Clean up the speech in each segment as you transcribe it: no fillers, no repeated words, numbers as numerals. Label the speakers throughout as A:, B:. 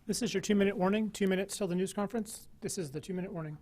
A: This is your 2-minute warning. 2 minutes till the news conference. This is the 2-minute warning.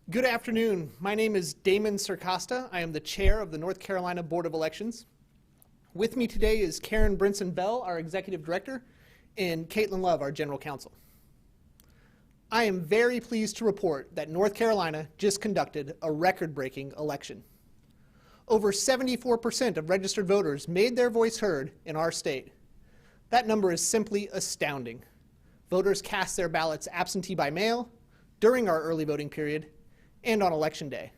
A: Good afternoon. My name is Damon Circosta. I am the chair of the North Carolina Board of Elections. With me today is Karen Brinson-Bell, our executive director, and Caitlin Love, our general counsel. I am very pleased to report that North Carolina just conducted a record-breaking election. Over 74% of registered voters made their voice heard in our state. That number is simply astounding. Voters cast their ballots absentee by mail, during our early voting period, and on Election Day.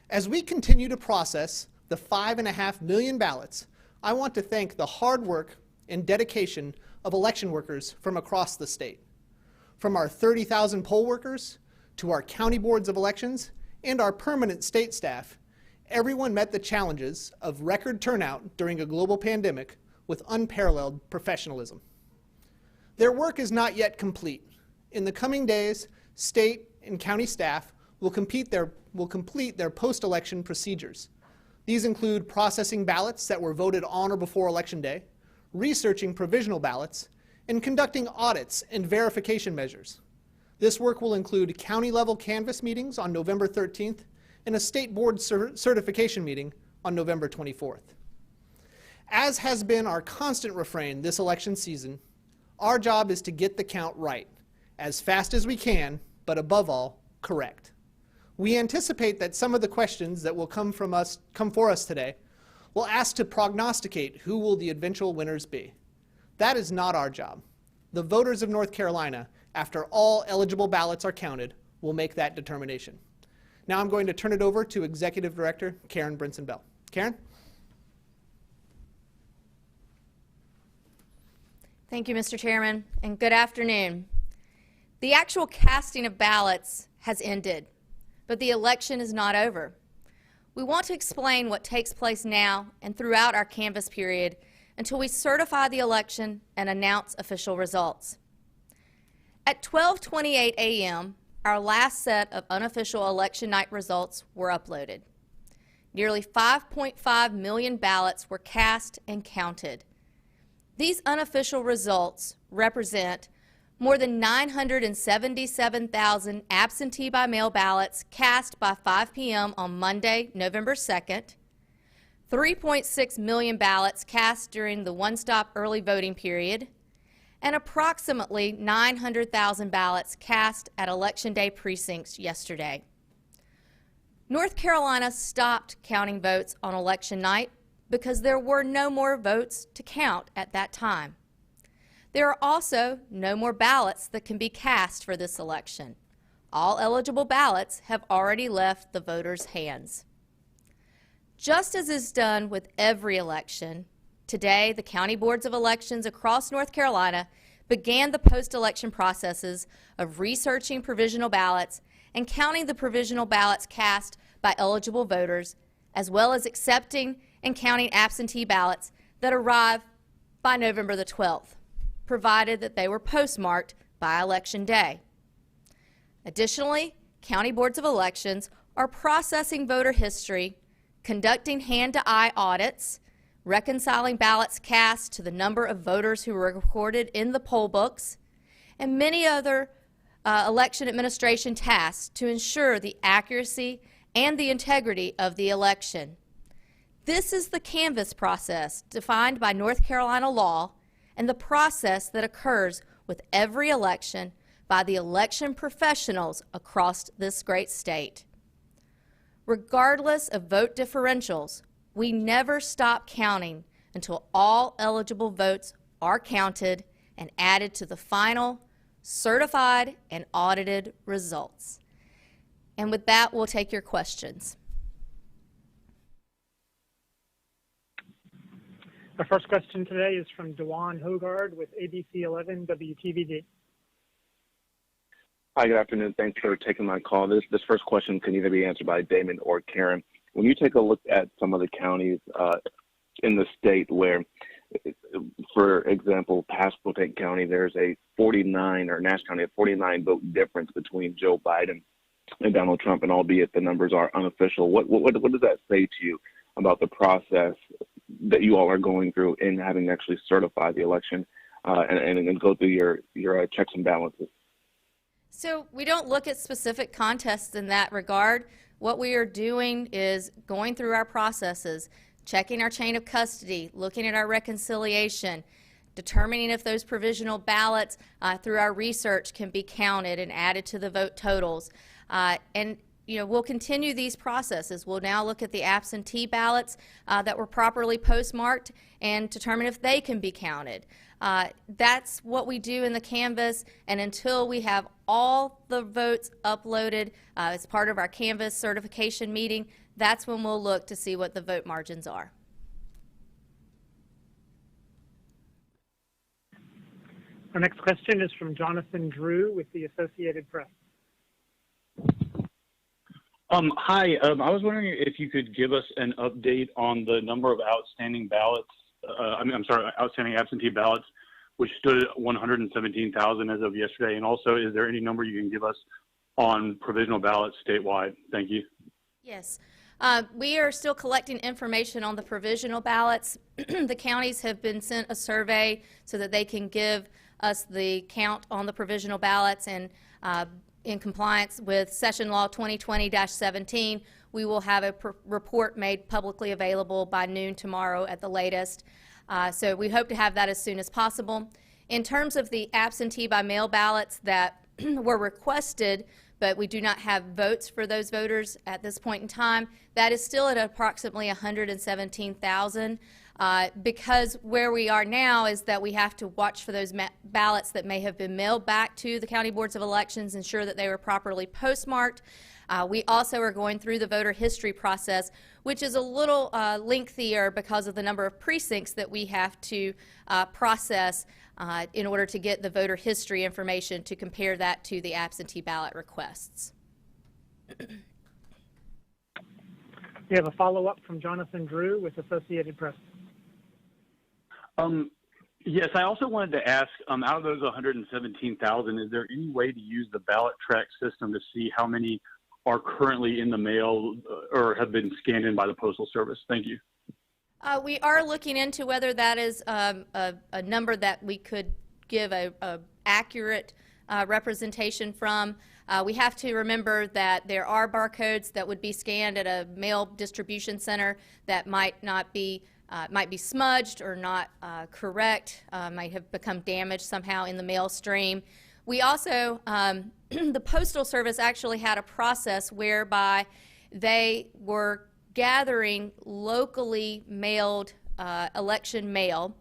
A: As we continue to process the 5.5 million ballots, I want to thank the hard work and dedication of election workers from across the state. From our 30,000 poll workers to our county boards of elections and our permanent state staff, everyone met the challenges of record turnout during a global pandemic with unparalleled professionalism. Their work is not yet complete. In the coming days, state and county staff will complete their post-election procedures. These include processing ballots that were voted on or before Election Day, researching provisional ballots, and conducting audits and verification measures. This work will include county-level canvass meetings on November 13th and a state board certification meeting on November 24th. As has been our constant refrain this election season, our job is to get the count right, as fast as we can, but above all, correct. We anticipate that some of the questions that will come for us today will ask to prognosticate who will the eventual winners be. That is not our job. The voters of North Carolina, after all eligible ballots are counted, will make that determination. Now I'm going to turn it over to Executive Director Karen Brinson-Bell. Karen?
B: Thank you, Mr. Chairman, and good afternoon. The actual casting of ballots has ended, but the election is not over. We want to explain what takes place now and throughout our canvass period until we certify the election and announce official results. At 12:28 a.m., our last set of unofficial election night results were uploaded. Nearly 5.5 million ballots were cast and counted. These unofficial results represent more than 977,000 absentee by mail ballots cast by 5 p.m. on Monday, November 2nd, 3.6 million ballots cast during the one-stop early voting period, and approximately 900,000 ballots cast at Election Day precincts yesterday. North Carolina stopped counting votes on election night because there were no more votes to count at that time. There are also no more ballots that can be cast for this election. All eligible ballots have already left the voters' hands. Just as is done with every election, today the county boards of elections across North Carolina began the post-election processes of researching provisional ballots and counting the provisional ballots cast by eligible voters, as well as accepting and counting absentee ballots that arrive by November the 12th, provided that they were postmarked by Election Day. Additionally, county boards of elections are processing voter history, conducting hand-to-eye audits, reconciling ballots cast to the number of voters who were recorded in the poll books, and many other election administration tasks to ensure the accuracy and the integrity of the election. This is the canvass process defined by North Carolina law and the process that occurs with every election by the election professionals across this great state. Regardless of vote differentials, we never stop counting until all eligible votes are counted and added to the final, certified, and audited results. And with that, we'll take your questions.
C: Our first question today is from Dewan Hogard with ABC 11 WTVD.
D: Hi, good afternoon. Thanks for taking my call. This first question can either be answered by Damon or Karen. When you take a look at some of the counties in the state where, for example, Pasquotank County, there's a 49, or Nash County, a 49 vote difference between Joe Biden and Donald Trump, and albeit the numbers are unofficial, what does that say to you about the process that you all are going through in having to actually certify the election and go through your checks and balances?
B: So we don't look at specific contests in that regard. What we are doing is going through our processes, checking our chain of custody, looking at our reconciliation, determining if those provisional ballots through our research can be counted and added to the vote totals. And we'll continue these processes. We'll now look at the absentee ballots that were properly postmarked and determine if they can be counted. That's what we do in the canvass, and until we have all the votes uploaded as part of our canvass certification meeting, that's when we'll look to see what the vote margins are.
C: Our next question is from Jonathan Drew with the Associated Press.
E: Hi, I was wondering if you could give us an update on the number of outstanding ballots, outstanding absentee ballots, which stood at 117,000 as of yesterday. And also, is there any number you can give us on provisional ballots statewide? Thank you.
B: Yes. We are still collecting information on the provisional ballots. The counties have been sent a survey so that they can give us the count on the provisional ballots, and in compliance with Session Law 2020-17, we will have a report made publicly available by noon tomorrow at the latest. So we hope to have that as soon as possible. In terms of the absentee by mail ballots that were requested, but we do not have votes for those voters at this point in time, that is still at approximately 117,000. Because where we are now is that we have to watch for those ballots that may have been mailed back to the county boards of elections, ensure that they were properly postmarked. We also are going through the voter history process, which is a little lengthier because of the number of precincts that we have to process in order to get the voter history information to compare that to the absentee ballot requests.
C: We have a follow-up from Jonathan Drew with Associated Press.
E: Yes, I also wanted to ask, out of those 117,000, is there any way to use the ballot track system to see how many are currently in the mail or have been scanned in by the Postal Service? Thank you.
B: We are looking into whether that is a number that we could give a accurate representation from. We have to remember that there are barcodes that would be scanned at a mail distribution center that might be smudged or not correct, might have become damaged somehow in the mail stream. We also, the Postal Service actually had a process whereby they were gathering locally mailed election mail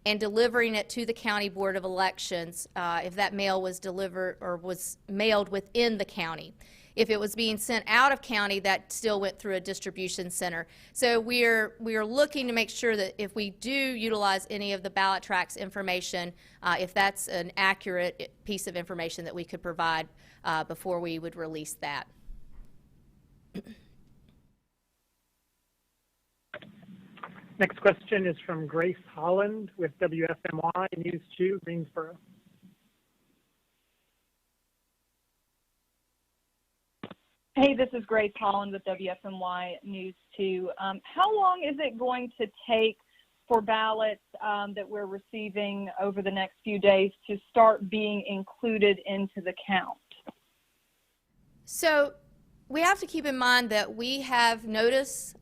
B: and delivering it to the County Board of Elections if that mail was delivered or was mailed within the county. If it was being sent out of county, that still went through a distribution center. So we are looking to make sure that if we do utilize any of the ballot tracks information, if that's an accurate piece of information that we could provide before we would release that.
C: Next question is from Grace Holland with WFMY News 2, Greensboro.
F: Hey, this is Grace Holland with WFMY News 2. How long is it going to take for ballots that we're receiving over the next few days to start being included into the count?
B: So we have to keep in mind that we have notice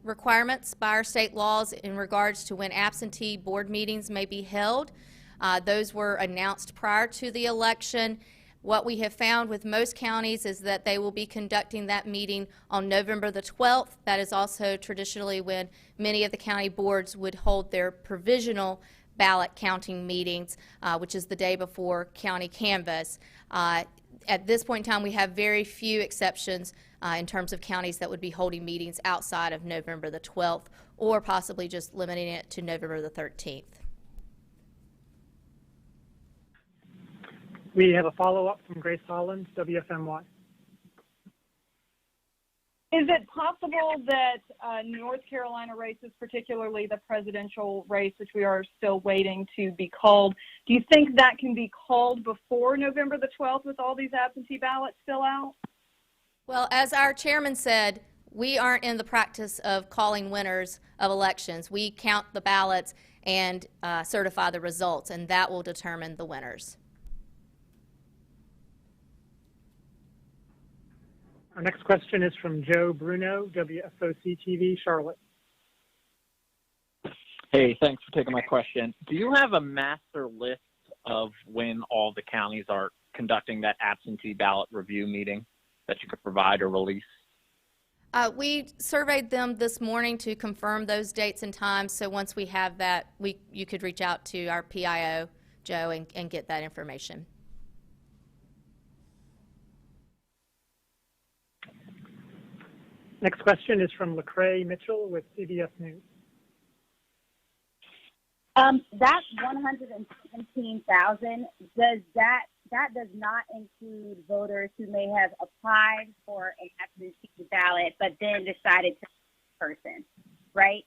B: requirements by our state laws in regards to when absentee board meetings may be held. Those were announced prior to the election. What we have found with most counties is that they will be conducting that meeting on November the 12th. That is also traditionally when many of the county boards would hold their provisional ballot counting meetings, which is the day before county canvass. At this point in time, we have very few exceptions in terms of counties that would be holding meetings outside of November the 12th or possibly just limiting it to November the 13th.
C: We have a follow-up from Grace Holland, WFMY.
F: Is it possible that North Carolina races, particularly the presidential race, which we are still waiting to be called, do you think that can be called before November the 12th with all these absentee ballots still out?
B: Well, as our chairman said, we aren't in the practice of calling winners of elections. We count the ballots and certify the results, and that will determine the winners.
C: Our next question is from Joe Bruno, WFOC-TV, Charlotte.
G: Hey, thanks for taking my question. Do you have a master list of when all the counties are conducting that absentee ballot review meeting that you could provide or release?
B: We surveyed them this morning to confirm those dates and times, so once we have that, you could reach out to our PIO, Joe, and get that information.
C: Next question is from Lecrae Mitchell with CBS News.
H: That 117,000, that does not include voters who may have applied for an absentee ballot but then decided to person, right?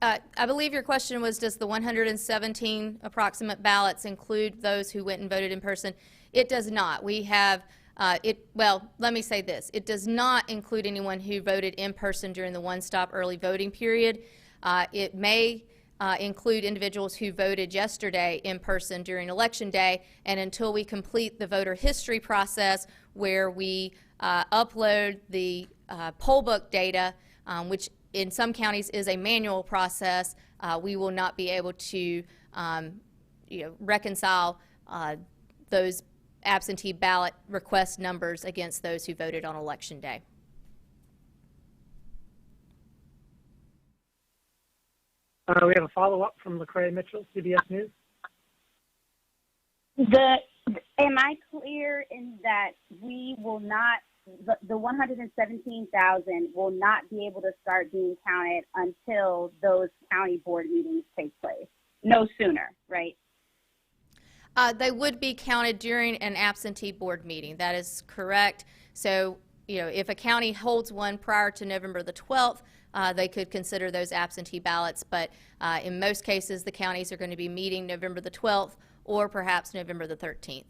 B: I believe your question was, does the 117 approximate ballots include those who went and voted in person? It does not. We have well, let me say this. It does not include anyone who voted in person during the one-stop early voting period. It may include individuals who voted yesterday in person during Election Day, and until we complete the voter history process where we upload the poll book data, which in some counties is a manual process, we will not be able to reconcile those absentee ballot request numbers against those who voted on Election Day.
C: We have a follow-up from Lecrae Mitchell, CBS News.
H: Am I clear in that we will not, the 117,000 will not be able to start being counted until those county board meetings take place? No sooner, right?
B: They would be counted during an absentee board meeting. That is correct. So, if a county holds one prior to November the 12th, they could consider those absentee ballots. But in most cases, the counties are going to be meeting November the 12th or perhaps November the 13th.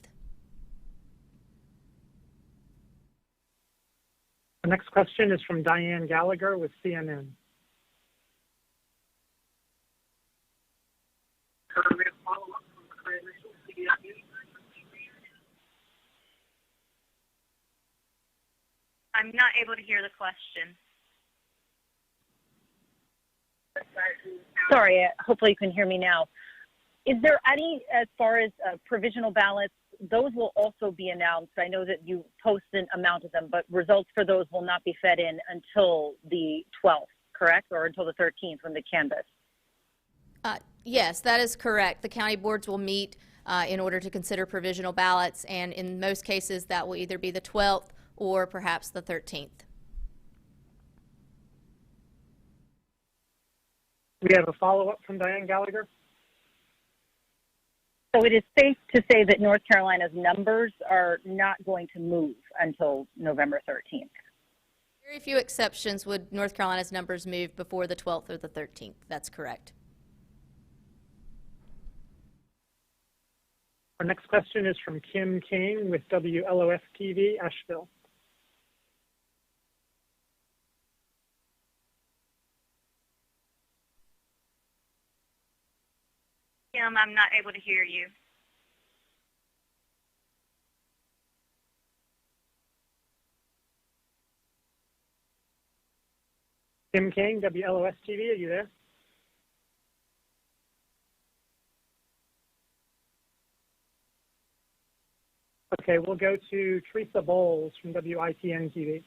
C: The next question is from Diane Gallagher with CNN.
I: I'm not able to hear the question.
F: Sorry, hopefully you can hear me now. Is there any, as far as provisional ballots, those will also be announced? I know that you post an amount of them, but results for those will not be fed in until the 12th, correct? Or until the 13th when they canvass?
B: Yes, that is correct. The county boards will meet in order to consider provisional ballots, and in most cases that will either be the 12th or perhaps the 13th.
C: We have a follow-up from Diane Gallagher.
F: So it is safe to say that North Carolina's numbers are not going to move until November 13th.
B: Very few exceptions would North Carolina's numbers move before the 12th or the 13th. That's correct.
C: Our next question is from Kim King with WLOF-TV, Asheville.
I: Kim, I'm not able to hear you.
C: Kim King, WLOS-TV, are you there? Okay, we'll go to Teresa Bowles from WITN-TV.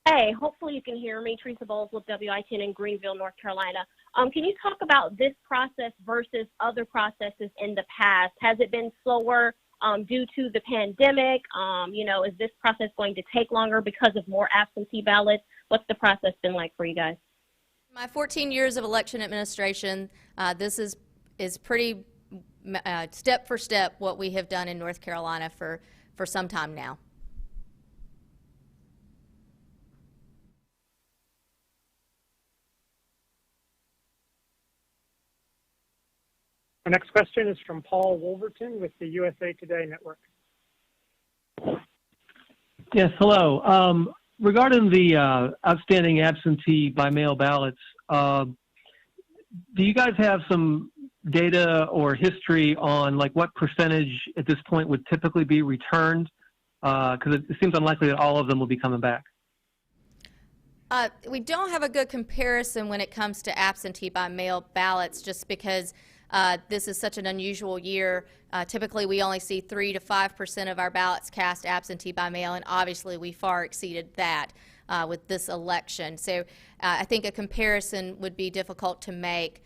J: Hey, hopefully you can hear me. Teresa Bowles with WITN in Greenville, North Carolina. Can you talk about this process versus other processes in the past? Has it been slower due to the pandemic? Is this process going to take longer because of more absentee ballots? What's the process been like for you guys?
B: My 14 years of election administration, this is pretty step for step what we have done in North Carolina for some time now.
C: Our next question is from Paul Wolverton with the USA Today Network.
K: Yes, hello. Regarding the outstanding absentee by mail ballots, do you guys have some data or history on like what percentage at this point would typically be returned? Because it seems unlikely that all of them will be coming back.
B: We don't have a good comparison when it comes to absentee by mail ballots just because this is such an unusual year. Typically, we only see 3 to 5% of our ballots cast absentee by mail, and obviously we far exceeded that with this election. So I think a comparison would be difficult to make.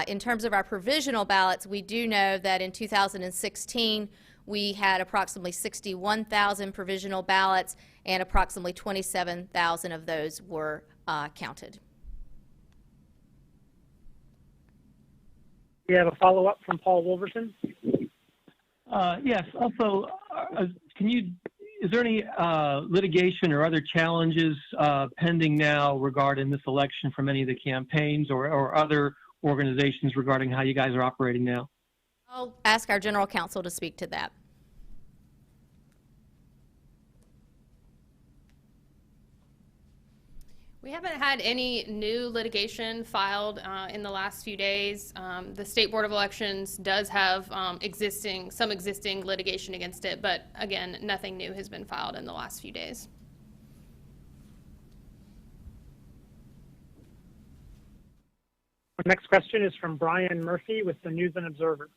B: In terms of our provisional ballots, we do know that in 2016, we had approximately 61,000 provisional ballots, and approximately 27,000 of those were counted.
C: We have a follow-up from Paul Wolverton.
K: Yes. Also, is there any litigation or other challenges pending now regarding this election from any of the campaigns or other organizations regarding how you guys are operating now?
B: I'll ask our general counsel to speak to that.
L: We haven't had any new litigation filed in the last few days. The State Board of Elections does have some existing litigation against it, but again, nothing new has been filed in the last few days.
C: Our next question is from Brian Murphy with the News and Observer.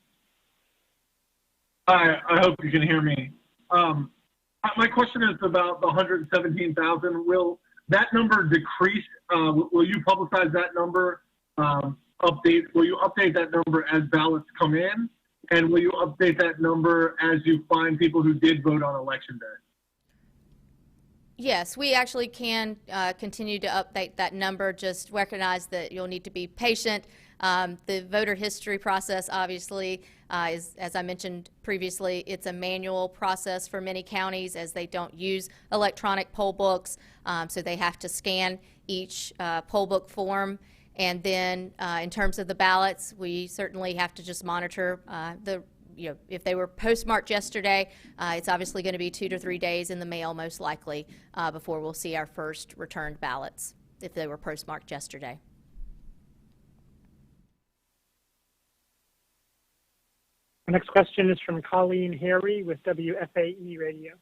M: Hi, I hope you can hear me. My question is about the 117,000. Will that number decrease? Will you publicize that number? Will you update that number as ballots come in? And will you update that number as you find people who did vote on election day?
B: Yes, we actually can continue to update that number. Just recognize that you'll need to be patient. The voter history process, obviously, is, as I mentioned previously, it's a manual process for many counties as they don't use electronic poll books, so they have to scan each poll book form. And then in terms of the ballots, we certainly have to just monitor if they were postmarked yesterday, it's obviously going to be 2 to 3 days in the mail, most likely, before we'll see our first returned ballots if they were postmarked yesterday.
C: Our next question is from Colleen Harry with WFAE Radio.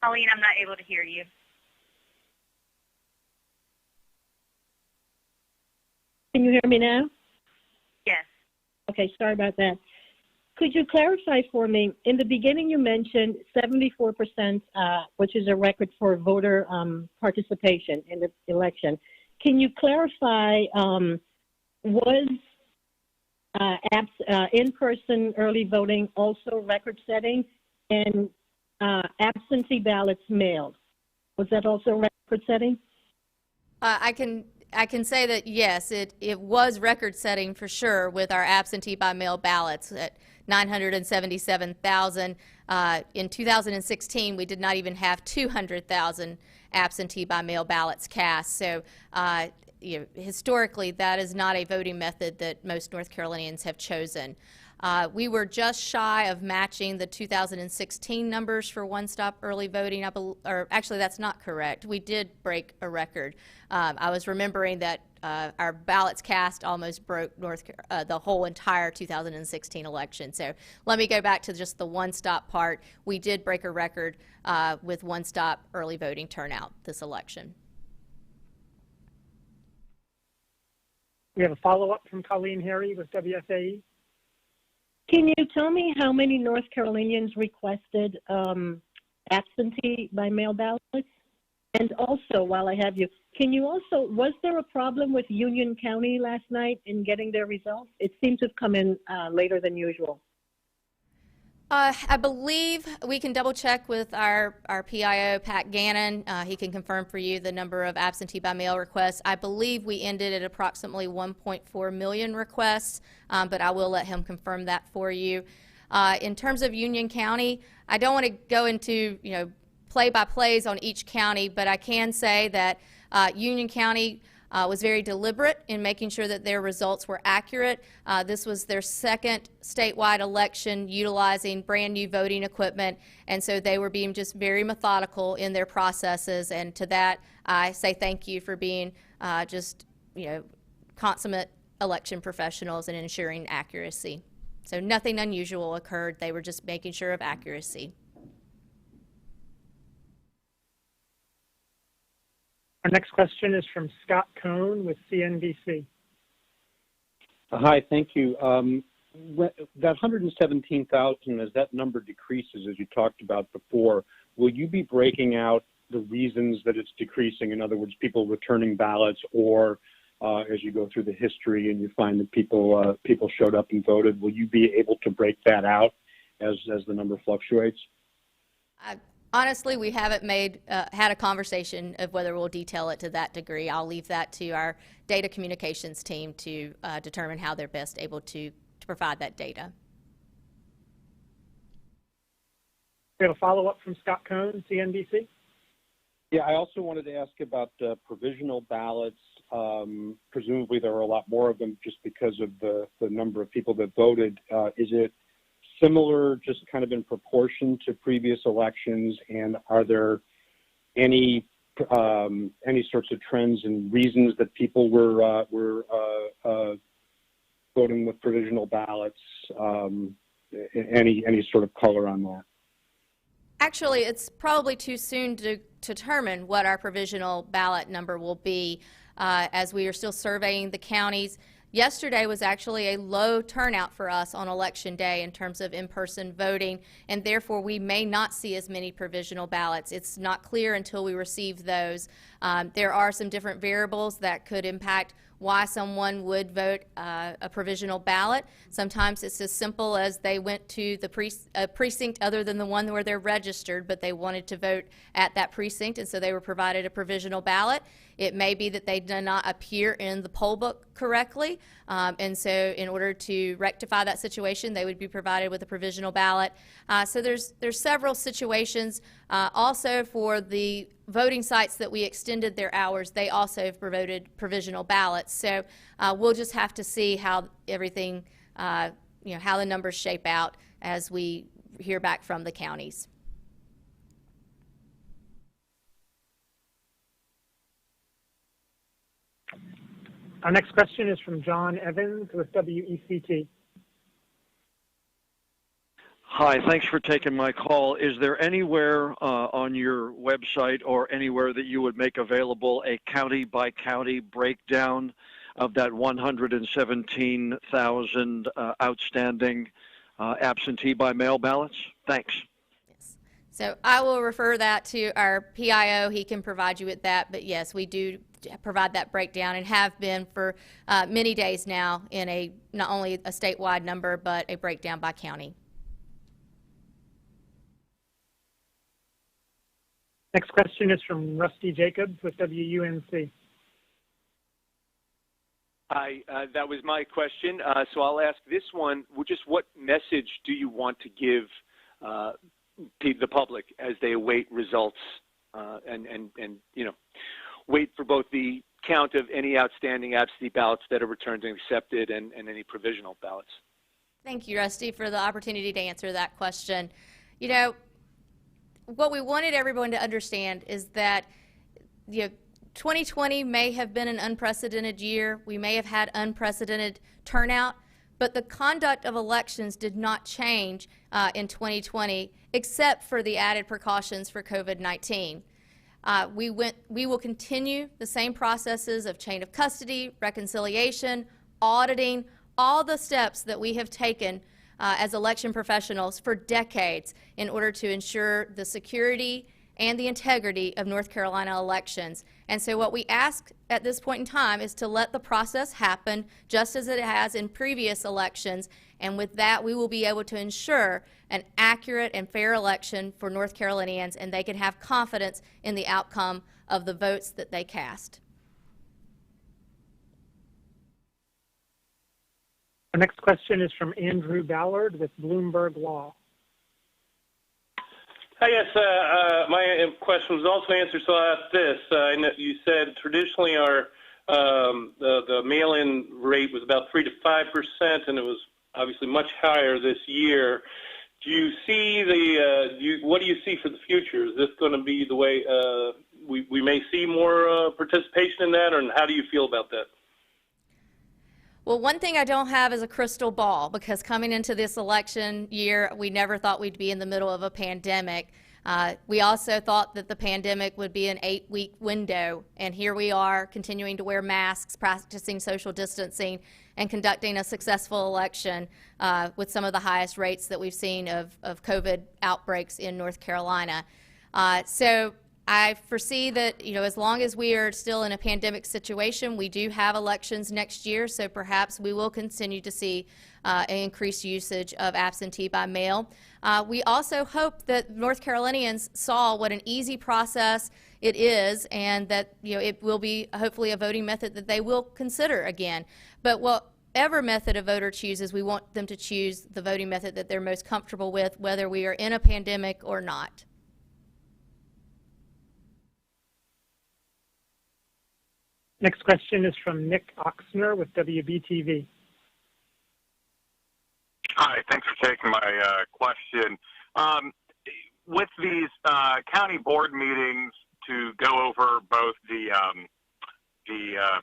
I: Colleen, I'm not able to hear you.
N: Can you hear me now?
I: Yes.
N: Okay, sorry about that. Could you clarify for me, in the beginning you mentioned 74%, which is a record for voter participation in the election. Can you clarify, was in-person early voting also record-setting, and absentee ballots mailed? Was that also record-setting?
B: I can say that yes, it was record-setting for sure with our absentee by mail ballots at 977,000. In 2016, we did not even have 200,000 absentee by mail ballots cast. So historically, that is not a voting method that most North Carolinians have chosen. We were just shy of matching the 2016 numbers for one-stop early voting. Or actually, that's not correct. We did break a record. I was remembering that our ballots cast almost broke the whole entire 2016 election. So let me go back to just the one-stop part. We did break a record with one-stop early voting turnout this election.
C: We have a follow-up from Colleen Harry with WFAE.
N: Can you tell me how many North Carolinians requested absentee by mail ballots? And also, while I have you, was there a problem with Union County last night in getting their results? It seemed to have come in later than usual.
B: I believe we can double check with our PIO, Pat Gannon. He can confirm for you the number of absentee by mail requests. I believe we ended at approximately 1.4 million requests, but I will let him confirm that for you. In terms of Union County, I don't want to go into play-by-plays on each county, but I can say that Union County was very deliberate in making sure that their results were accurate. This was their second statewide election utilizing brand new voting equipment, and so they were being just very methodical in their processes, and to that I say thank you for being consummate election professionals and ensuring accuracy. So nothing unusual occurred. They were just making sure of accuracy.
C: Our next question is from Scott Cohn with CNBC.
O: Hi, thank you. That 117,000, as that number decreases, as you talked about before, will you be breaking out the reasons that it's decreasing? In other words, people returning ballots, or as you go through the history and you find that people showed up and voted, will you be able to break that out as the number fluctuates?
B: Honestly, we haven't had a conversation of whether we'll detail it to that degree. I'll leave that to our data communications team to determine how they're best able to provide that data.
C: We have a follow-up from Scott Cohn, CNBC.
O: Yeah, I also wanted to ask about provisional ballots. Presumably there are a lot more of them just because of the number of people that voted. Is it similar, just kind of in proportion to previous elections, and are there any sorts of trends and reasons that people were voting with provisional ballots? Any sort of color on that?
B: Actually, it's probably too soon to determine what our provisional ballot number will be, as we are still surveying the counties. Yesterday was actually a low turnout for us on Election Day in terms of in-person voting, and therefore we may not see as many provisional ballots. It's not clear until we receive those. There are some different variables that could impact why someone would vote a provisional ballot. Sometimes it's as simple as they went to the precinct other than the one where they're registered, but they wanted to vote at that precinct, and so they were provided a provisional ballot. It may be that they did not appear in the poll book correctly, and so in order to rectify that situation, they would be provided with a provisional ballot. So there's several situations. Also, for the voting sites that we extended their hours, they also have provided provisional ballots. So we'll just have to see how everything, how the numbers shape out as we hear back from the counties.
C: Our next question is from John Evans with WECT.
P: Hi, thanks for taking my call. Is there anywhere on your website or anywhere that you would make available a county-by-county breakdown of that 117,000 outstanding absentee by mail ballots? Thanks.
B: So I will refer that to our PIO. He can provide you with that. But yes, we do provide that breakdown and have been for many days now in a not only a statewide number, but a breakdown by county.
C: Next question is from Rusty Jacobs with WUNC.
Q: Hi, that was my question. So I'll ask this one. Just what message do you want to give the public as they await results and you know, wait for both the count of any outstanding absentee ballots that are returned and accepted and any provisional ballots?
B: Thank you, Rusty, for the opportunity to answer that question. You know, what we wanted everyone to understand is that 2020 may have been an unprecedented year. We may have had unprecedented turnout, but the conduct of elections did not change in 2020 except for the added precautions for COVID-19. We will continue the same processes of chain of custody, reconciliation, auditing, all the steps that we have taken as election professionals for decades in order to ensure the security and the integrity of North Carolina elections. And so what we ask at this point in time is to let the process happen just as it has in previous elections. And with that, we will be able to ensure an accurate and fair election for North Carolinians, and they can have confidence in the outcome of the votes that they cast.
C: Our next question is from Andrew Ballard with Bloomberg Law.
R: Hi, yes, my question was also answered, so I'll ask this. I know you said traditionally the mail-in rate was about 3 to 5%, and it was obviously much higher this year. Do you see what do you see for the future? Is this going to be the way we may see more participation in that, or how do you feel about that?
B: Well, one thing I don't have is a crystal ball, because coming into this election year, we never thought we'd be in the middle of a pandemic. We also thought that the pandemic would be an 8-week window, and here we are continuing to wear masks, practicing social distancing, and conducting a successful election with some of the highest rates that we've seen of COVID outbreaks in North Carolina. So I foresee that, as long as we are still in a pandemic situation, we do have elections next year, so perhaps we will continue to see an increased usage of absentee by mail. We also hope that North Carolinians saw what an easy process it is, and that it will be hopefully a voting method that they will consider again. But whatever method a voter chooses, we want them to choose the voting method that they're most comfortable with, whether we are in a pandemic or not.
C: Next question is from Nick Oxner with WBTV.
S: Hi, thanks for taking my question. With these county board meetings to go over both the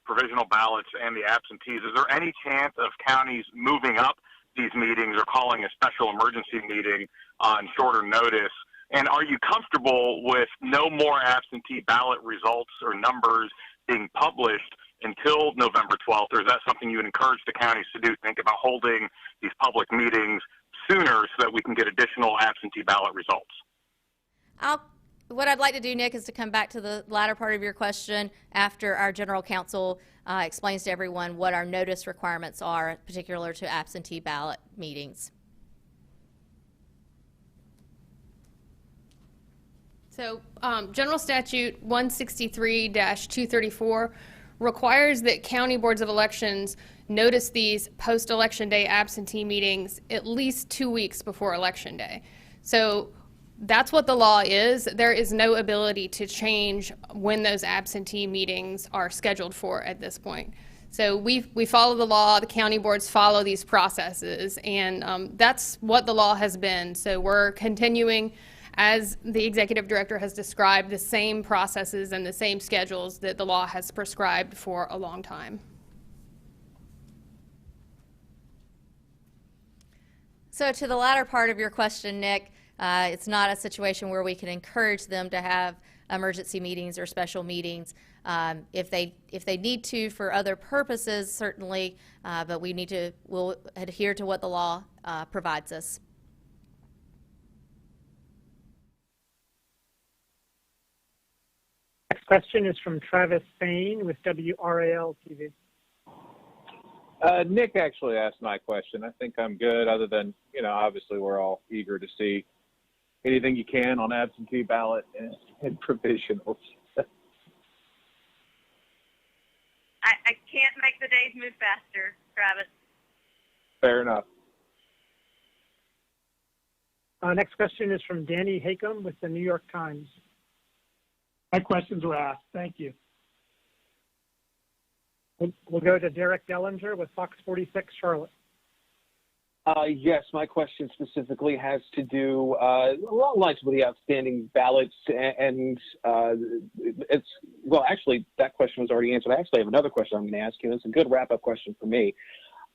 S: provisional ballots and the absentees, is there any chance of counties moving up these meetings or calling a special emergency meeting on shorter notice? And are you comfortable with no more absentee ballot results or numbers being published until November 12th, or is that something you would encourage the counties to do? Think about holding these public meetings sooner so that we can get additional absentee ballot results.
B: What I'd like to do, Nick, is to come back to the latter part of your question after our general counsel explains to everyone what our notice requirements are, particular to absentee ballot meetings.
L: So General Statute 163-234 requires that county boards of elections notice these post-election day absentee meetings at least 2 weeks before election day. So that's what the law is. There is no ability to change when those absentee meetings are scheduled for at this point. So we follow the law, the county boards follow these processes, and that's what the law has been. So we're continuing, as the executive director has described, the same processes and the same schedules that the law has prescribed for a long time.
B: So to the latter part of your question, Nick, it's not a situation where we can encourage them to have emergency meetings or special meetings. If they need to for other purposes, certainly, but we'll adhere to what the law provides us.
C: Next question is from Travis Fain with WRAL-TV.
T: Nick actually asked my question. I think I'm good, other than, obviously we're all eager to see anything you can on absentee ballot and provisionals.
I: I can't make the days move faster, Travis.
T: Fair enough.
C: Next question is from Danny Hakem with the New York Times.
U: My questions were asked. Thank you.
C: We'll go to Derek Dellinger with Fox 46 Charlotte.
V: Yes, my question specifically has to do along lines with the outstanding ballots, and actually, that question was already answered. I actually have another question I'm going to ask you. It's a good wrap-up question for me.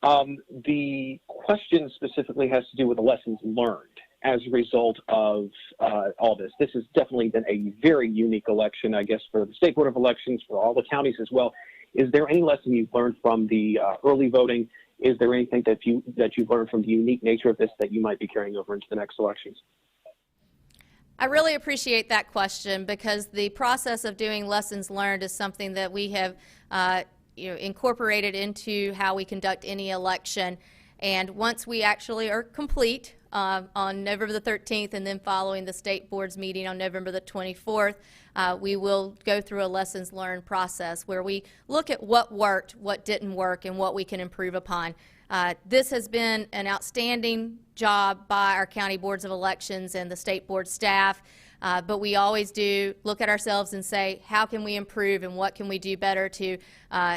V: The question specifically has to do with the lessons learned as a result of all this. This has definitely been a very unique election, I guess, for the State Board of Elections, for all the counties as well. Is there any lesson you've learned from the early voting? Is there anything that you've learned from the unique nature of this that you might be carrying over into the next elections?
B: I really appreciate that question, because the process of doing lessons learned is something that we have incorporated into how we conduct any election. And once we actually are complete on November the 13th, and then following the State Board's meeting on November the 24th, we will go through a lessons learned process where we look at what worked, what didn't work, and what we can improve upon. This has been an outstanding job by our county boards of elections and the State Board staff, but we always do look at ourselves and say, how can we improve and what can we do better to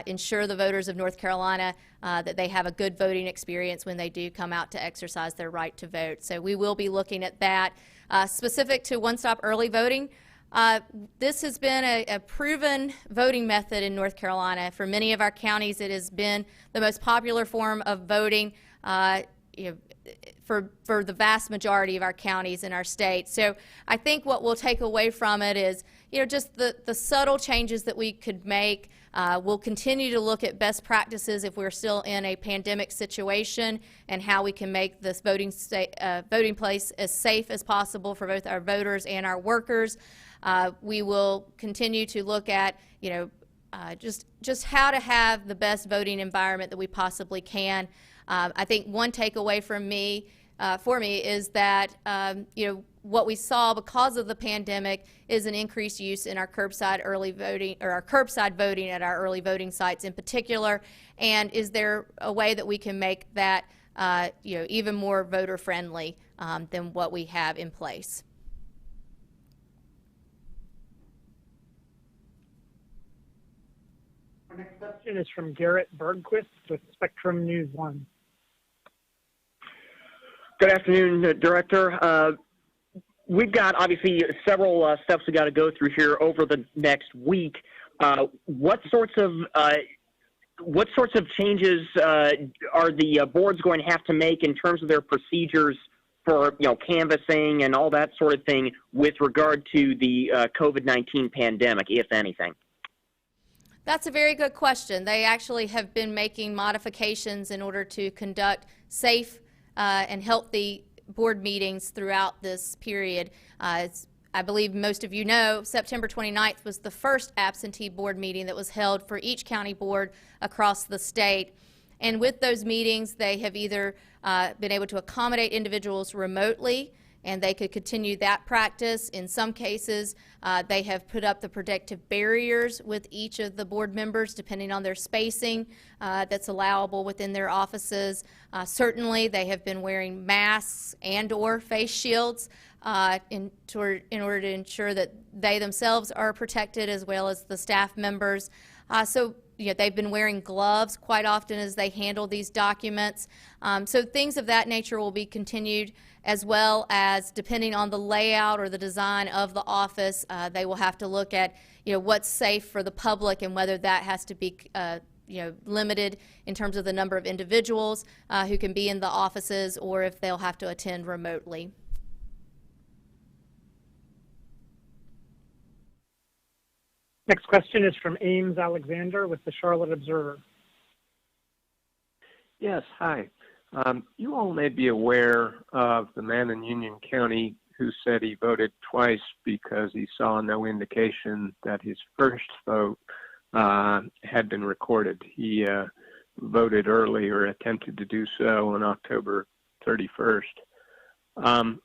B: ensure the voters of North Carolina that they have a good voting experience when they do come out to exercise their right to vote. So we will be looking at that. Specific to one-stop early voting, this has been a proven voting method in North Carolina. For many of our counties, it has been the most popular form of voting for the vast majority of our counties in our state. So I think what we'll take away from it is, just the subtle changes that we could make. We'll continue to look at best practices if we're still in a pandemic situation, and how we can make this voting place as safe as possible for both our voters and our workers. We will continue to look at, just how to have the best voting environment that we possibly can. I think one takeaway from for me is that what we saw because of the pandemic is an increased use in our curbside early voting, or our curbside voting at our early voting sites in particular. And is there a way that we can make that even more voter friendly than what we have in place?
C: Our next question is from Garrett Bergquist with Spectrum News 1.
W: Good afternoon, Director. We've got obviously several steps we got to go through here over the next week. What sorts of changes are the boards going to have to make in terms of their procedures for canvassing and all that sort of thing with regard to the COVID-19 pandemic, if anything?
B: That's a very good question. They actually have been making modifications in order to conduct safe and healthy board meetings throughout this period. I believe most of you know, September 29th was the first absentee board meeting that was held for each county board across the state. And with those meetings, they have either been able to accommodate individuals remotely, and they could continue that practice. In some cases, they have put up the protective barriers with each of the board members, depending on their spacing that's allowable within their offices. Certainly, they have been wearing masks and/or face shields in order to ensure that they themselves are protected, as well as the staff members. They've been wearing gloves quite often as they handle these documents. So things of that nature will be continued, as well as, depending on the layout or the design of the office, they will have to look at what's safe for the public and whether that has to be limited in terms of the number of individuals who can be in the offices, or if they'll have to attend remotely.
C: Next question is from Ames Alexander with the Charlotte Observer.
A: Yes, hi. You all may be aware of the man in Union County who said he voted twice because he saw no indication that his first vote had been recorded. He voted early, or attempted to do so, on October 31st. I'm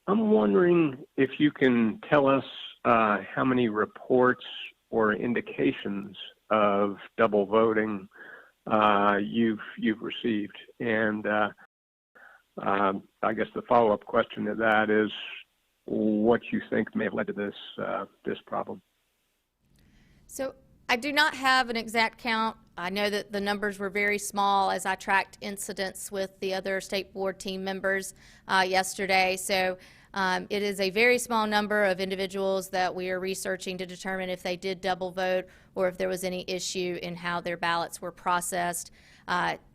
A: wondering if you can tell us how many reports or indications of double voting you've received, and I guess the follow-up question to that is what you think may have led to this problem.
B: So I do not have an exact count. I know that the numbers were very small as I tracked incidents with the other state board team members yesterday. So it is a very small number of individuals that we are researching to determine if they did double vote or if there was any issue in how their ballots were processed.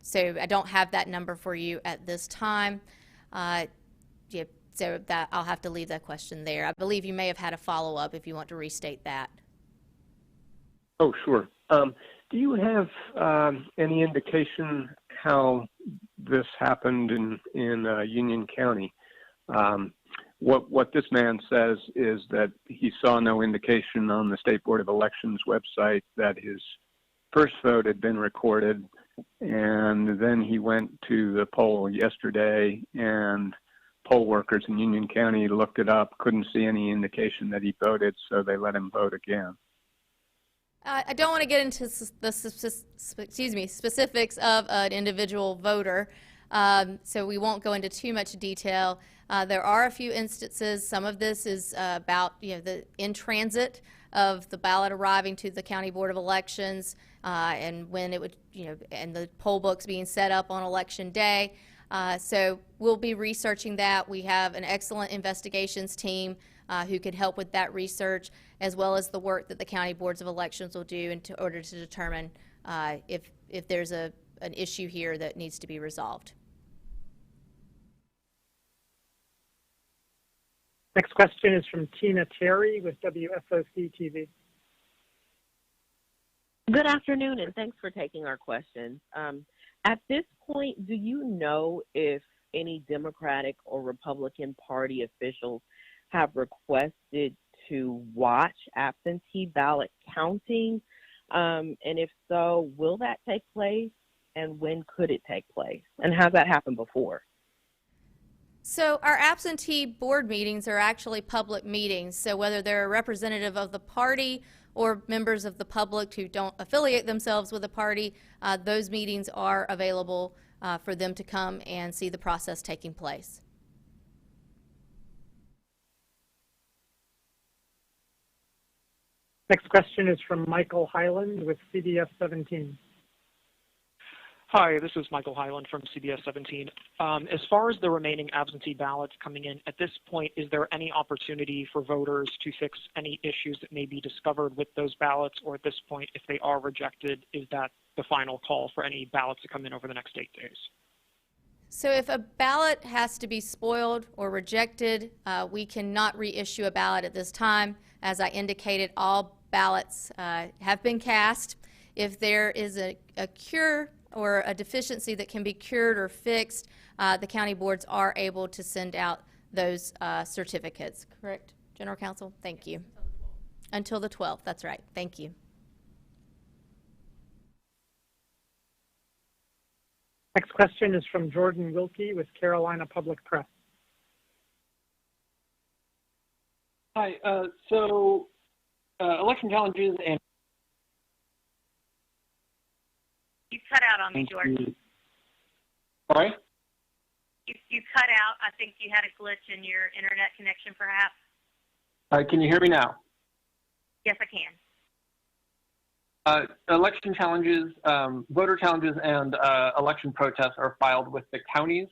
B: So I don't have that number for you at this time. So that I'll have to leave that question there. I believe you may have had a follow-up if you want to restate that.
A: Oh, sure. Do you have any indication how this happened in Union County? What this man says is that he saw no indication on the State Board of Elections website that his first vote had been recorded, and then he went to the poll yesterday, and poll workers in Union County looked it up, couldn't see any indication that he voted, so they let him vote again.
B: I don't want to get into the specifics of an individual voter, so we won't go into too much detail. There are a few instances. Some of this is about the in transit of the ballot arriving to the County Board of Elections, and when it would and the poll books being set up on election day. So we'll be researching that. We have an excellent investigations team who can help with that research, as well as the work that the county boards of elections will do in order to determine if there's an issue here that needs to be resolved.
C: Next question is from Tina Terry with WSOC TV.
D: Good afternoon, and thanks for taking our questions. At this point, do you know if any Democratic or Republican Party officials have requested to watch absentee ballot counting? And if so, will that take place? And when could it take place? And has that happened before?
B: So our absentee board meetings are actually public meetings. So whether they're a representative of the party or members of the public who don't affiliate themselves with a party, those meetings are available for them to come and see the process taking place.
C: Next question is from Michael Hyland with CBS 17.
E: Hi, this is Michael Hyland from CBS 17. As far as the remaining absentee ballots coming in, at this point, is there any opportunity for voters to fix any issues that may be discovered with those ballots, or at this point, if they are rejected, is that the final call for any ballots to come in over the next 8 days?
B: So if a ballot has to be spoiled or rejected, we cannot reissue a ballot at this time. As I indicated, all ballots have been cast. If there is a cure or a deficiency that can be cured or fixed, the county boards are able to send out those certificates. Correct, General Counsel? Thank you. Until the 12th, that's right. Thank you.
C: Next question is from Jordan Wilkie with Carolina Public Press.
X: Hi, election challenges and...
I: You cut out on me, Jordan.
X: Sorry?
I: You cut out. I think you had a glitch in your internet connection, perhaps.
X: Can you hear me now?
I: Yes, I can.
X: Election challenges, voter challenges, and election protests are filed with the counties.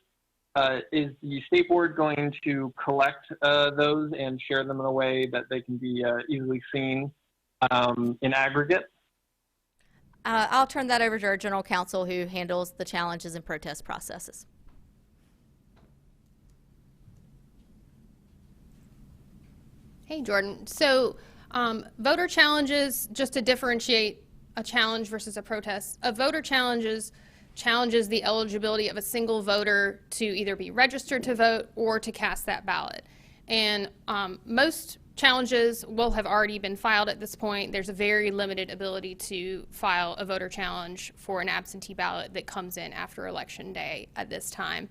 X: Is the state board going to collect those and share them in a way that they can be easily seen in aggregate?
B: I'll turn that over to our general counsel who handles the challenges and protest processes.
L: Hey, Jordan. So voter challenges, just to differentiate a challenge versus a protest, a voter challenges the eligibility of a single voter to either be registered to vote or to cast that ballot. And most challenges will have already been filed at this point. There's a very limited ability to file a voter challenge for an absentee ballot that comes in after Election Day at this time.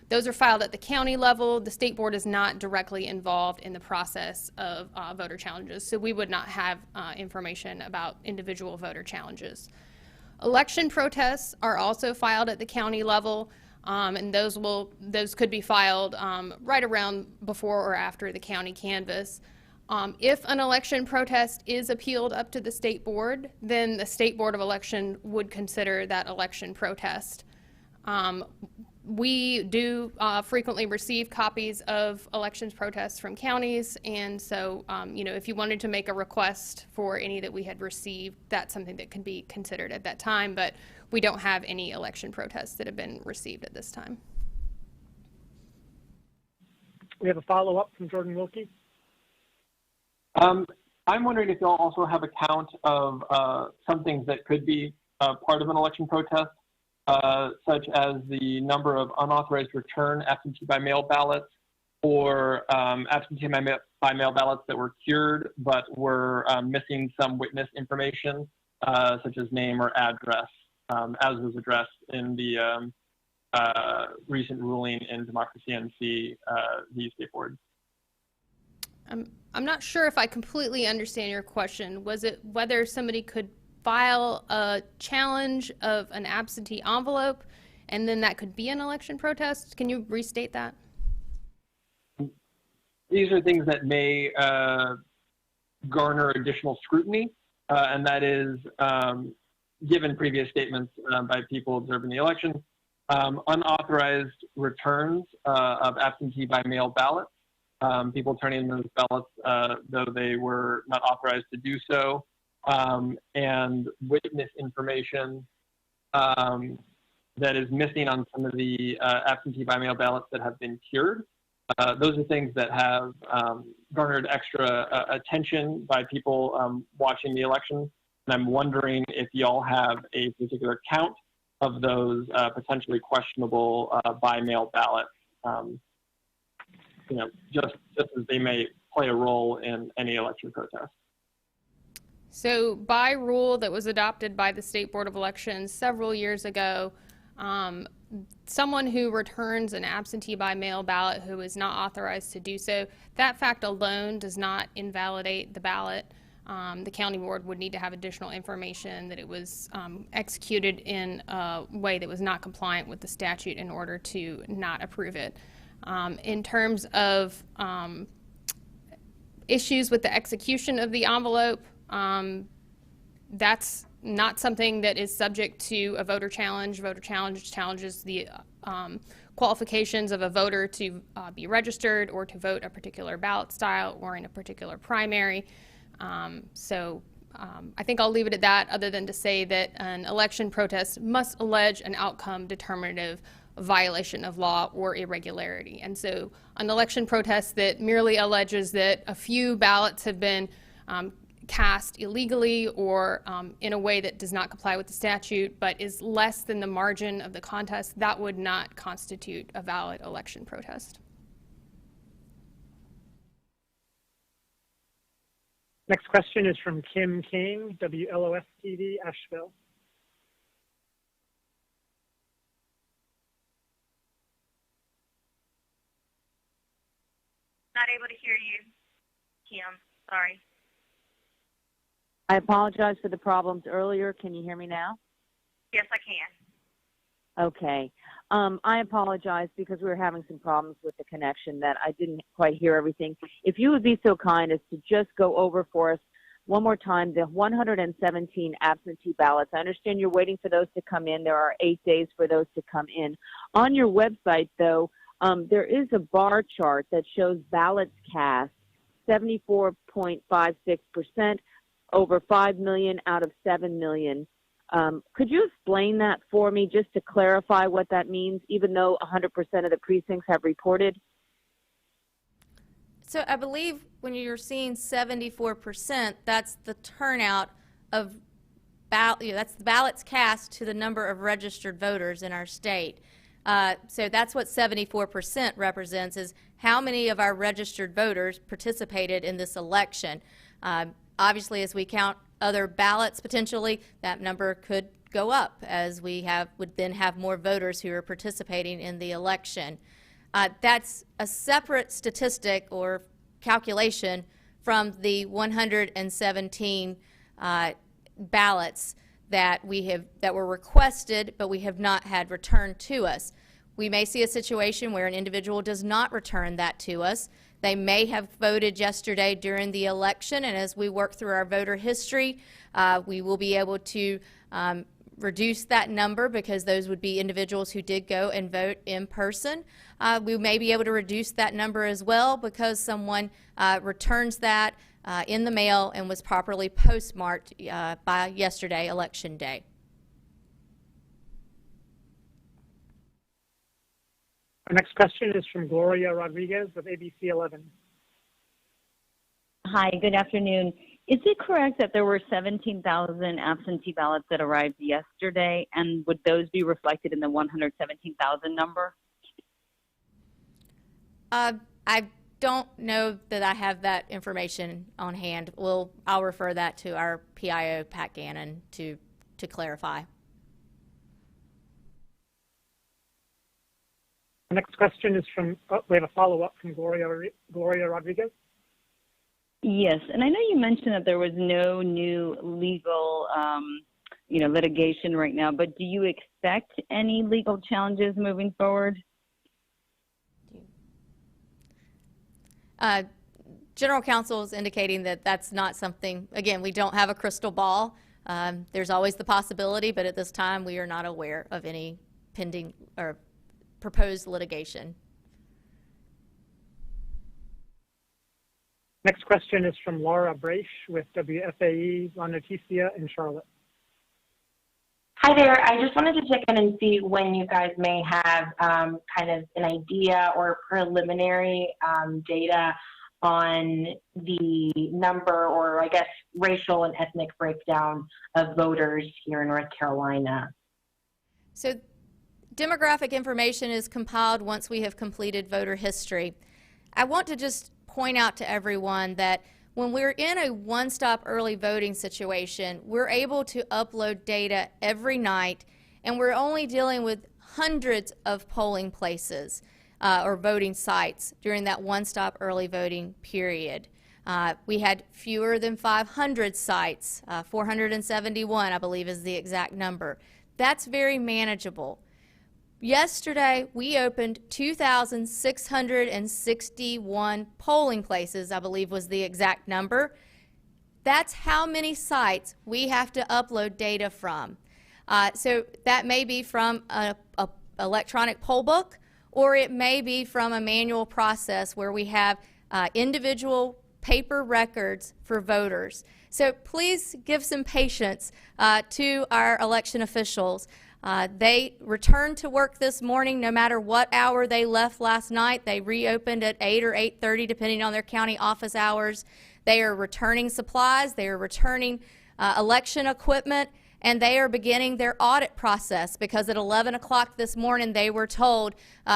L: Those are filed at the county level. The state board is not directly involved in the process of voter challenges, so we would not have information about individual voter challenges. Election protests are also filed at the county level, and those could be filed right around before or after the county canvass. If an election protest is appealed up to the state board, then the State Board of Election would consider that election protest. We do frequently receive copies of elections protests from counties, and so if you wanted to make a request for any that we had received, that's something that could be considered at that time, but we don't have any election protests that have been received at this time.
C: We have a follow-up from Jordan Wilkie.
K: I'm wondering if y'all also have a count of some things that could be part of an election protest, such as the number of unauthorized return absentee by mail ballots, or absentee by mail ballots that were cured but were missing some witness information, such as name or address, as was addressed in the recent ruling in Democracy NC v. State Board.
L: I'm not sure if I completely understand your question. Was it whether somebody could file a challenge of an absentee envelope and then that could be an election protest? Can you restate that?
K: These are things that may garner additional scrutiny, and that is, given previous statements by people observing the election, unauthorized returns of absentee by mail ballots, people turning in those ballots though they were not authorized to do so, and witness information that is missing on some of the absentee by mail ballots that have been cured. Those are things that have garnered extra attention by people watching the election. And I'm wondering if y'all have a particular count of those potentially questionable by mail ballots, just as they may play a role in any election protest.
L: So by rule that was adopted by the State Board of Elections several years ago, someone who returns an absentee by mail ballot who is not authorized to do so, that fact alone does not invalidate the ballot. The county board would need to have additional information that it was executed in a way that was not compliant with the statute in order to not approve it. In terms of issues with the execution of the envelope, that's not something that is subject to a voter challenge. Voter challenge challenges the qualifications of a voter to be registered or to vote a particular ballot style or in a particular primary. I think I'll leave it at that, other than to say that an election protest must allege an outcome determinative violation of law or irregularity. And so an election protest that merely alleges that a few ballots have been cast illegally or in a way that does not comply with the statute but is less than the margin of the contest, that would not constitute a valid election protest.
C: Next question is from Kim King, WLOS-TV, Asheville.
I: Not able to hear you, Kim. Sorry.
F: I apologize for the problems earlier. Can you hear me now?
I: Yes, I can.
F: Okay. I apologize because we were having some problems with the connection that I didn't quite hear everything. If you would be so kind as to just go over for us one more time the 117 absentee ballots. I understand you're waiting for those to come in. There are 8 days for those to come in. On your website, though, there is a bar chart that shows ballots cast, 74.56%, over 5 million out of 7 million. Could you explain that for me, just to clarify what that means, even though 100% of the precincts have reported?
B: So I believe when you're seeing 74%, that's the turnout of that's the ballots cast to the number of registered voters in our state. So that's what 74% represents, is how many of our registered voters participated in this election. Obviously, as we count other ballots potentially, that number could go up, as we would then have more voters who are participating in the election. That's a separate statistic or calculation from the 117 ballots that were requested, but we have not had returned to us. We may see a situation where an individual does not return that to us. They may have voted yesterday during the election, and as we work through our voter history, we will be able to reduce that number, because those would be individuals who did go and vote in person. We may be able to reduce that number as well because someone returns that in the mail and was properly postmarked by yesterday, Election Day.
C: Our next question is from Gloria Rodriguez of ABC 11.
G: Hi, good afternoon. Is it correct that there were 17,000 absentee ballots that arrived yesterday, and would those be reflected in the 117,000 number?
B: I don't know that I have that information on hand. I'll refer that to our PIO, Pat Gannon, to clarify.
C: The next question is from, we have a follow-up from Gloria Rodriguez.
G: Yes, and I know you mentioned that there was no new legal, litigation right now, but do you expect any legal challenges moving forward?
B: General Counsel is indicating that that's not something, again, we don't have a crystal ball. There's always the possibility, but at this time we are not aware of any pending or proposed litigation.
C: Next question is from Laura Braish with WFAE La Noticia in Charlotte.
H: Hi there. I just wanted to check in and see when you guys may have kind of an idea or preliminary data on the number, or I guess racial and ethnic breakdown of voters here in North Carolina.
B: So demographic information is compiled once we have completed voter history. I want to just point out to everyone that when we're in a one-stop early voting situation, we're able to upload data every night, and we're only dealing with hundreds of polling places or voting sites during that one-stop early voting period. We had fewer than 500 sites, 471 I believe is the exact number. That's very manageable. Yesterday, we opened 2,661 polling places, I believe was the exact number. That's how many sites we have to upload data from. So that may be from an electronic poll book, or it may be from a manual process where we have individual paper records for voters. So please give some patience to our election officials. They returned to work this morning no matter what hour they left last night. They reopened at 8 or 8:30 depending on their county office hours. They are returning supplies, they are returning election equipment, and they are beginning their audit process, because at 11 o'clock this morning they were told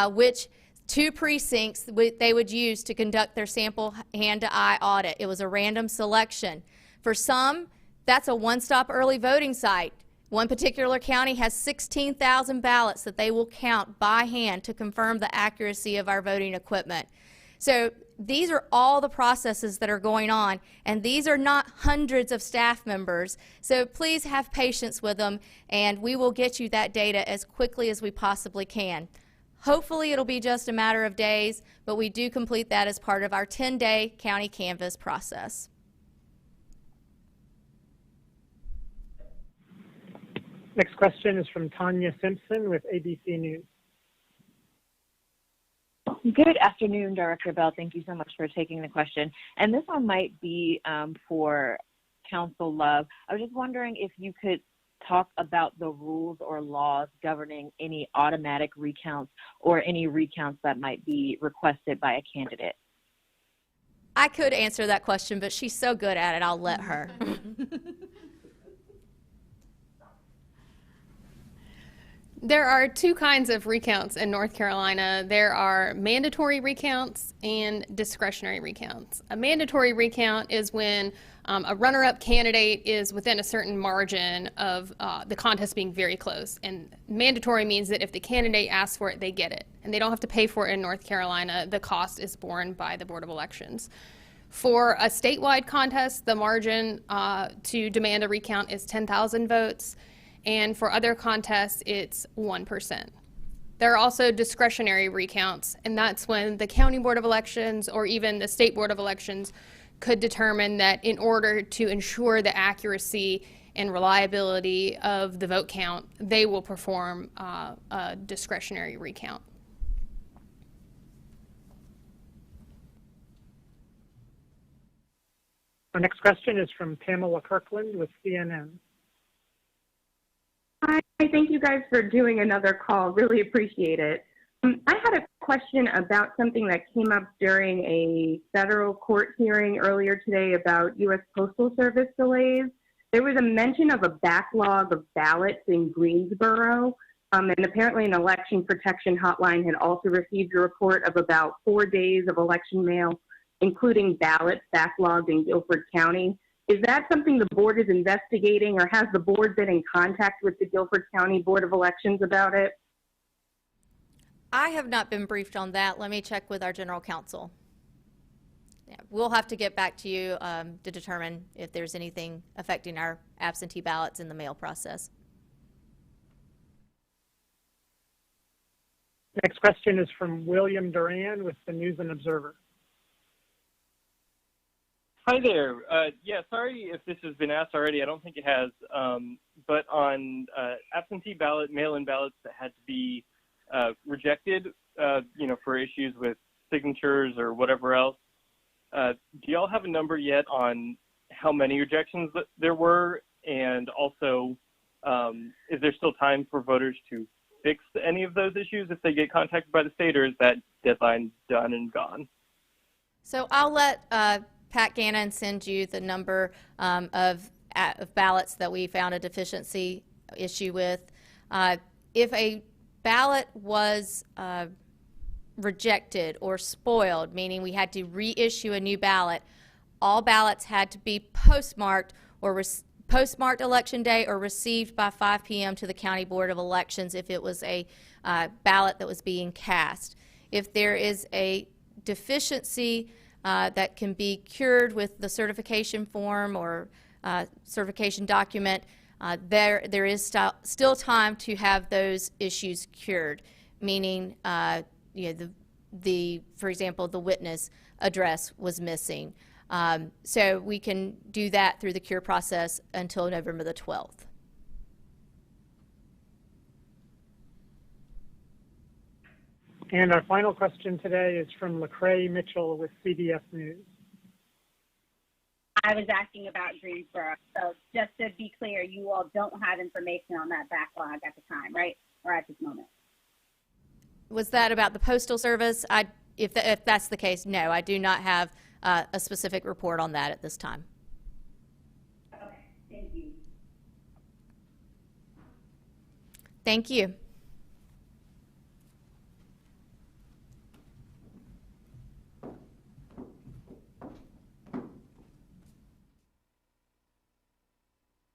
B: which 2 precincts they would use to conduct their sample hand-to-eye audit. It was a random selection. For some, that's a one-stop early voting site. One particular county has 16,000 ballots that they will count by hand to confirm the accuracy of our voting equipment. So these are all the processes that are going on, and these are not hundreds of staff members. So please have patience with them, and we will get you that data as quickly as we possibly can. Hopefully it'll be just a matter of days, but we do complete that as part of our 10-day county canvass process.
C: Next question is from Tanya Simpson with ABC News.
J: Good afternoon, Director Bell. Thank you so much for taking the question. And this one might be for Council Love. I was just wondering if you could talk about the rules or laws governing any automatic recounts or any recounts that might be requested by a candidate?
B: I could answer that question, but she's so good at it, I'll let her.
L: There are two kinds of recounts in North Carolina. There are mandatory recounts and discretionary recounts. A mandatory recount is when a runner-up candidate is within a certain margin of the contest being very close. And mandatory means that if the candidate asks for it, they get it. And they don't have to pay for it in North Carolina. The cost is borne by the Board of Elections. For a statewide contest, the margin to demand a recount is 10,000 votes. And for other contests, it's 1%. There are also discretionary recounts, and that's when the County Board of Elections or even the State Board of Elections could determine that in order to ensure the accuracy and reliability of the vote count, they will perform a discretionary recount.
C: Our next question is from Pamela Kirkland with CNN.
M: Hi, thank you guys for doing another call. Really appreciate it. I had a question about something that came up during a federal court hearing earlier today about U.S. Postal Service delays. There was a mention of a backlog of ballots in Greensboro, and apparently an election protection hotline had also received a report of about 4 days of election mail, including ballots backlogged in Guilford County. Is that something the board is investigating, or has the board been in contact with the Guilford County Board of Elections about it?
B: I have not been briefed on that. Let me check with our general counsel. Yeah, we'll have to get back to you to determine if there's anything affecting our absentee ballots in the mail process.
C: Next question is from William Duran with the News and Observer.
N: Hi there. Yeah, sorry if this has been asked already. I don't think it has. But on absentee ballot, mail-in ballots that had to be rejected, for issues with signatures or whatever else, do y'all have a number yet on how many rejections there were? And also, is there still time for voters to fix any of those issues if they get contacted by the state, or is that deadline done and gone?
B: So I'll let Pat Gannon send you the number of ballots that we found a deficiency issue with. If a ballot was rejected or spoiled, meaning we had to reissue a new ballot, all ballots had to be postmarked or postmarked election day or received by 5 p.m. to the County Board of Elections if it was a ballot that was being cast. If there is a deficiency that can be cured with the certification form or certification document, there is still time to have those issues cured, meaning for example, the witness address was missing. So we can do that through the cure process until November the 12th.
C: And our final question today is from Lecrae Mitchell with CBS News.
O: I was asking about Greensboro. So just to be clear, you all don't have information on that backlog at the time, right? Or at this moment?
B: Was that about the Postal Service? If that's the case, no, I do not have a specific report on that at this time.
O: Okay, thank you.
B: Thank you.